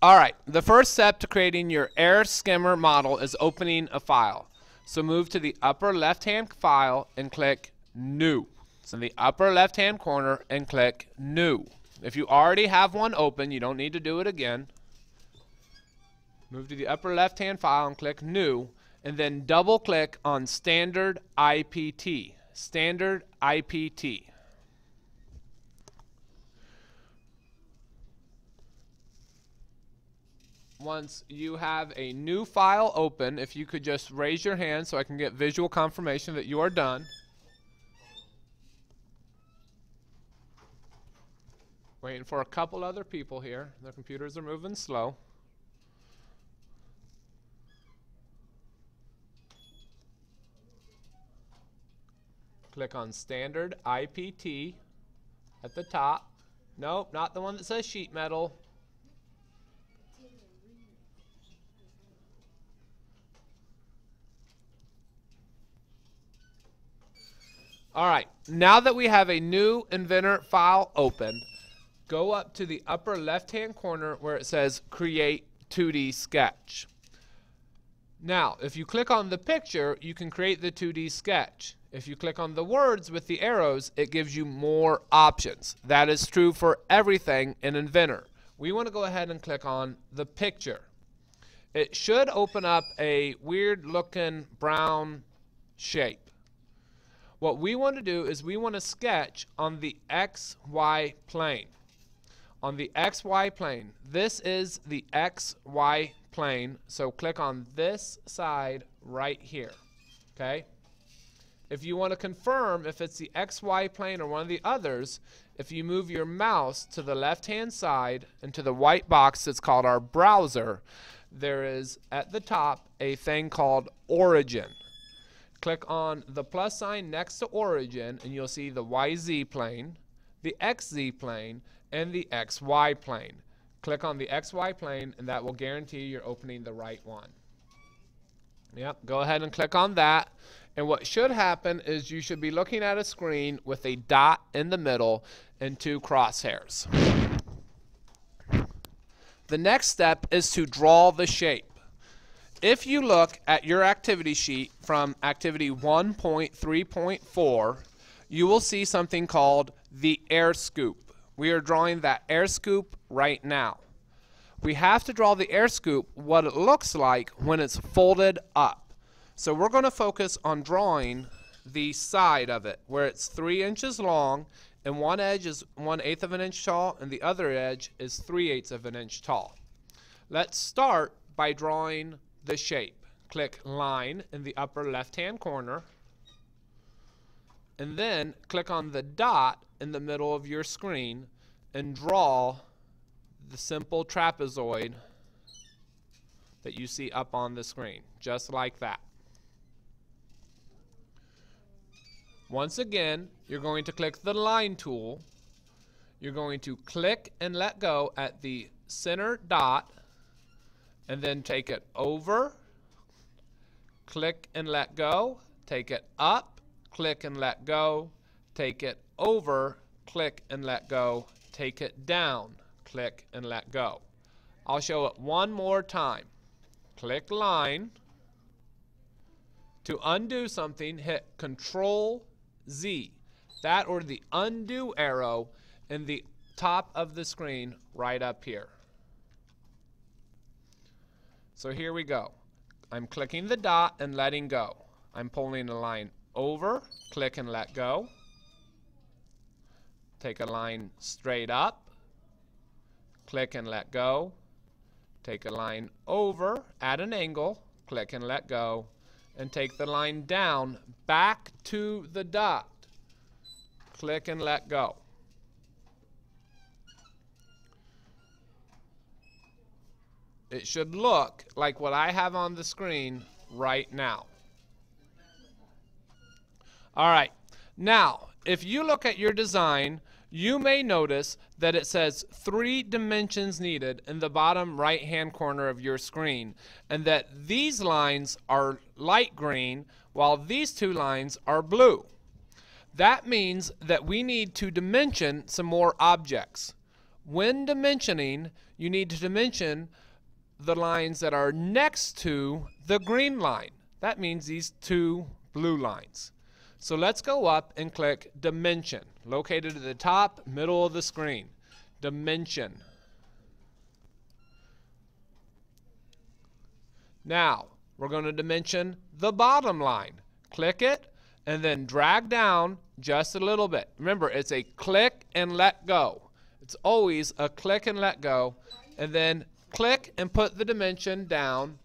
All right, the first step to creating your air skimmer model is opening a file. So move to the upper left-hand file and click New. So in the upper left-hand corner and click New. If you already have one open, you don't need to do it again. Move to the upper left-hand file and click New, and then double-click on Standard IPT. Standard IPT. Once you have a new file open, if you could just raise your hand so I can get visual confirmation that you are done. Waiting for a couple other people here. Their computers are moving slow. Click on Standard IPT at the top. Nope, not the one that says sheet metal. All right, now that we have a new Inventor file open, go up to the upper left-hand corner where it says Create 2D Sketch. Now, if you click on the picture, you can create the 2D sketch. If you click on the words with the arrows, it gives you more options. That is true for everything in Inventor. We want to go ahead and click on the picture. It should open up a weird-looking brown shape. What we want to do is we want to sketch on the XY plane. On the XY plane. This is the XY plane, so click on this side right here. Okay? If you want to confirm if it's the XY plane or one of the others, if you move your mouse to the left-hand side and to the white box that's called our browser, there is at the top a thing called Origin. Click on the plus sign next to Origin and you'll see the YZ plane, the XZ plane, and the XY plane. Click on the XY plane and that will guarantee you're opening the right one. Yep, go ahead and click on that. And what should happen is you should be looking at a screen with a dot in the middle and two crosshairs. The next step is to draw the shape. If you look at your activity sheet from activity 1.3.4, you will see something called the air scoop. We are drawing that air scoop right now. We have to draw the air scoop what it looks like when it's folded up. So we're going to focus on drawing the side of it where it's 3 inches long and one edge is 1/8 of an inch tall and the other edge is 3/8 of an inch tall. Let's start by drawing the shape. Click Line in the upper left-hand corner and then click on the dot in the middle of your screen and draw the simple trapezoid that you see up on the screen, just like that. Once again, you're going to click the Line tool. You're going to click and let go at the center dot and then take it over, click and let go, take it up, click and let go, take it over, click and let go, take it down, click and let go. I'll show it one more time. Click Line. To undo something, hit Control Z. That or the undo arrow in the top of the screen right up here. So here we go. I'm clicking the dot and letting go. I'm pulling a line over, click and let go. Take a line straight up, click and let go. Take a line over at an angle, click and let go. And take the line down back to the dot. Click and let go. It should look like what I have on the screen right now. All right, now if you look at your design, you may notice that it says 3 dimensions needed in the bottom right-hand corner of your screen, and that these lines are light green while these 2 lines are blue. That means that we need to dimension some more objects. when dimensioning, you need to dimension the lines that are next to the green line. That means these two blue lines. So let's go up and click Dimension, located at the top, middle of the screen. Dimension. Now, we're going to dimension the bottom line. Click it and then drag down just a little bit. Remember, it's a click and let go. It's always a click and let go. And then click and put the dimension down.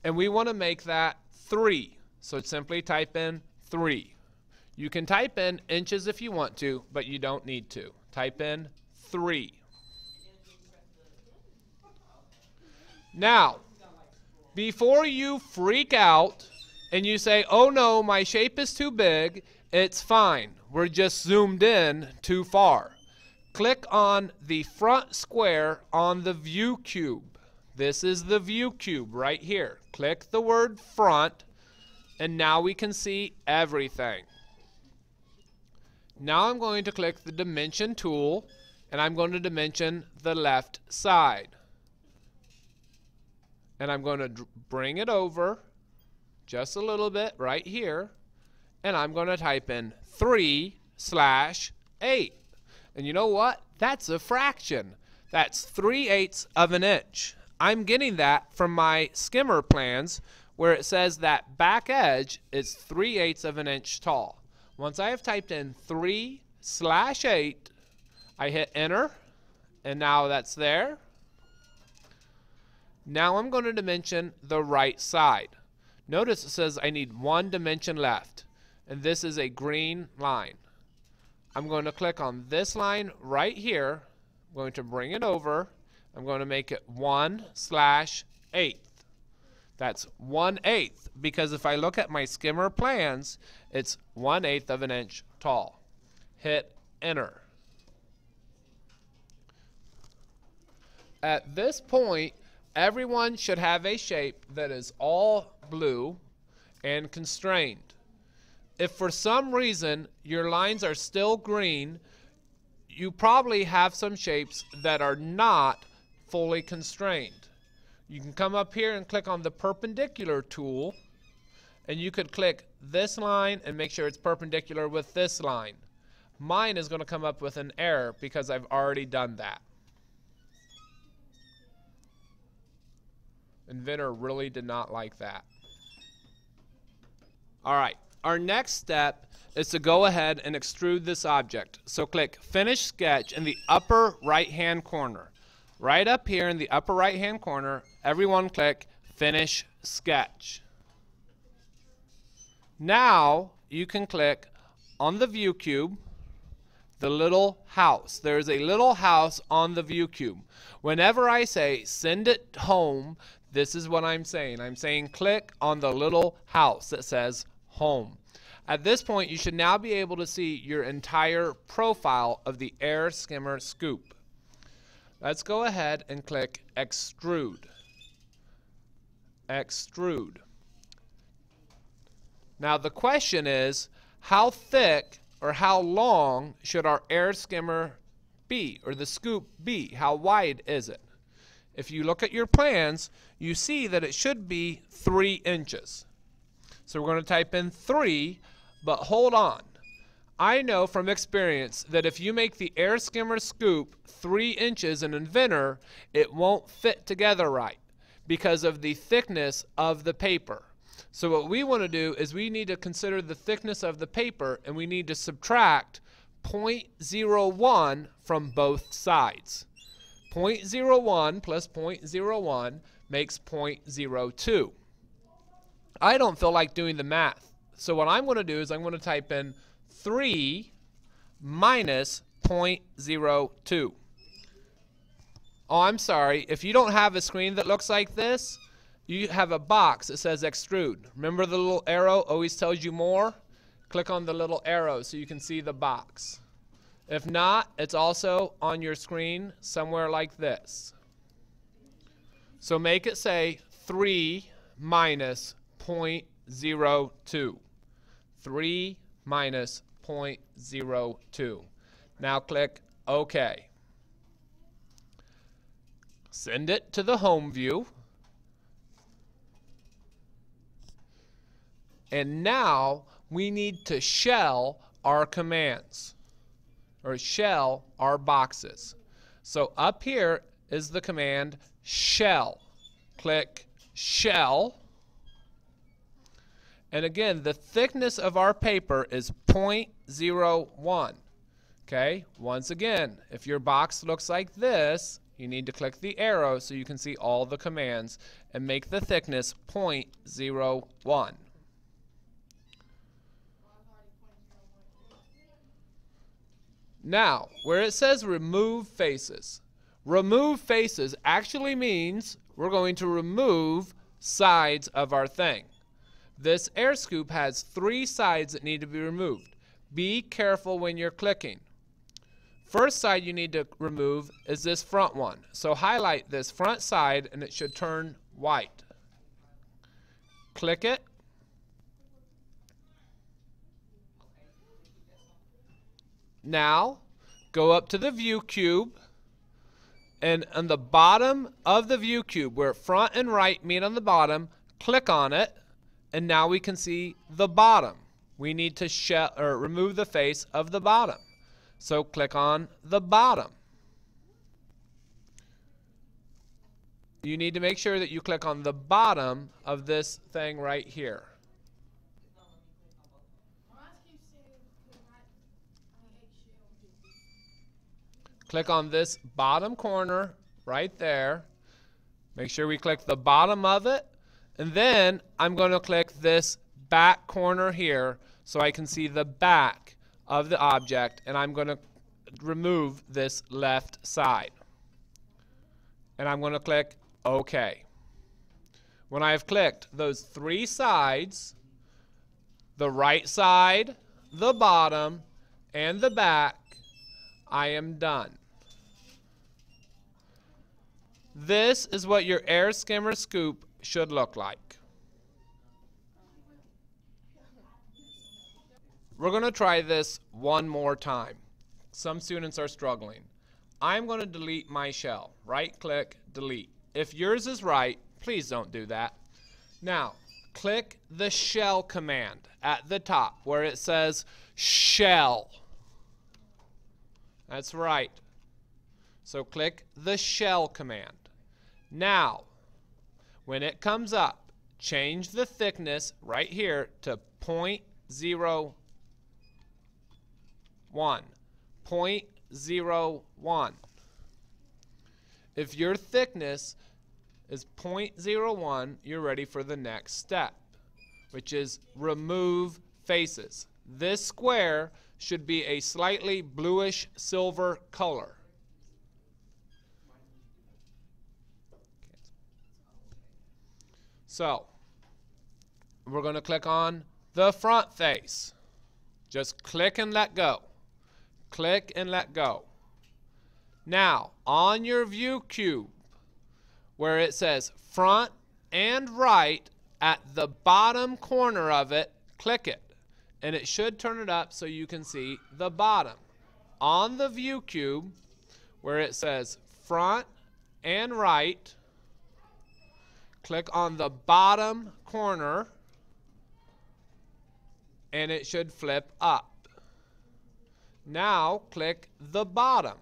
And we want to make that 3. So simply type in 3. You can type in inches if you want to, but you don't need to. Type in 3. Now, before you freak out and you say, oh no, my shape is too big, it's fine. We're just zoomed in too far. Click on the front square on the view cube. This is the view cube right here. Click the word front, and now we can see everything. Now I'm going to click the dimension tool, and I'm going to dimension the left side. And I'm going to bring it over just a little bit right here, and I'm going to type in 3/8. And you know what? That's a fraction. That's 3/8 of an inch. I'm getting that from my skimmer plans where it says that back edge is 3/8 of an inch tall. Once I have typed in 3/8, I hit enter, and now that's there. Now I'm going to dimension the right side. Notice it says I need 1 dimension left, and this is a green line. I'm going to click on this line right here. I'm going to bring it over. I'm going to make it 1/8. That's 1/8, because if I look at my skimmer plans, it's 1/8 of an inch tall. Hit enter. At this point, everyone should have a shape that is all blue and constrained. If for some reason your lines are still green, you probably have some shapes that are not fully constrained. You can come up here and click on the perpendicular tool, and you could click this line and make sure it's perpendicular with this line. Mine is going to come up with an error because I've already done that. Inventor really did not like that. All right, our next step is to go ahead and extrude this object. So click Finish Sketch in the upper right-hand corner. Right up here in the upper right-hand corner, everyone click Finish Sketch. Now you can click on the view cube, the little house. There's a little house on the view cube. Whenever I say send it home, this is what I'm saying. I'm saying click on the little house that says home. At this point, you should now be able to see your entire profile of the air skimmer scoop. Let's go ahead and click Extrude. Extrude. Now the question is, how thick or how long should our air skimmer be, or the scoop be? How wide is it? If you look at your plans, you see that it should be 3 inches. So we're going to type in 3, but hold on. I know from experience that if you make the air skimmer scoop 3 inches in Inventor, it won't fit together right because of the thickness of the paper. So what we want to do is we need to consider the thickness of the paper, and we need to subtract 0.01 from both sides. 0.01 plus 0.01 makes 0.02. I don't feel like doing the math. So what I'm going to do is I'm going to type in 3 minus 0.02. Oh, I'm sorry. If you don't have a screen that looks like this, you have a box that says extrude. Remember the little arrow always tells you more? Click on the little arrow so you can see the box. If not, it's also on your screen somewhere like this. So make it say 3 minus 0.02. 3 minus 0.02. Now click OK. Send it to the home view. And now we need to shell our commands, or shell our boxes. So up here is the command shell. Click shell. And again, the thickness of our paper is 0.01. Okay, once again, if your box looks like this, you need to click the arrow so you can see all the commands and make the thickness 0.01. Now, where it says remove faces actually means we're going to remove sides of our thing. This air scoop has 3 sides that need to be removed. Be careful when you're clicking. First side you need to remove is this front one. So highlight this front side and it should turn white. Click it. Now, go up to the view cube, and on the bottom of the view cube, where front and right meet on the bottom, click on it, and now we can see the bottom. We need to remove the face of the bottom. So click on the bottom. You need to make sure that you click on the bottom of this thing right here. Click on this bottom corner right there. Make sure we click the bottom of it. And then I'm going to click this back corner here so I can see the back of the object. And I'm going to remove this left side. And I'm going to click OK. When I have clicked those 3 sides, the right side, the bottom, and the back, I am done. This is what your air skimmer scoop should look like. We're going to try this one more time. Some students are struggling. I'm going to delete my shell. Right click, delete. If yours is right, please don't do that. Now, click the shell command at the top where it says shell. That's right. So click the shell command. Now, when it comes up, change the thickness right here to 0.01. 0.01. If your thickness is 0.01, you're ready for the next step, which is remove faces. This square should be a slightly bluish silver color. So, we're going to click on the front face. Just click and let go. Click and let go. Now, on your view cube, where it says front and right, at the bottom corner of it, click it. And it should turn it up so you can see the bottom. On the view cube, where it says front and right, click on the bottom corner, and it should flip up. Now, click the bottom.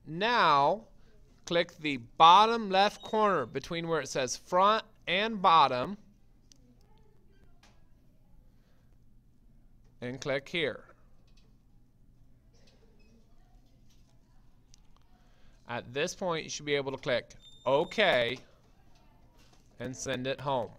Now, click the bottom left corner between where it says front and bottom, and click here. At this point, you should be able to click OK and send it home.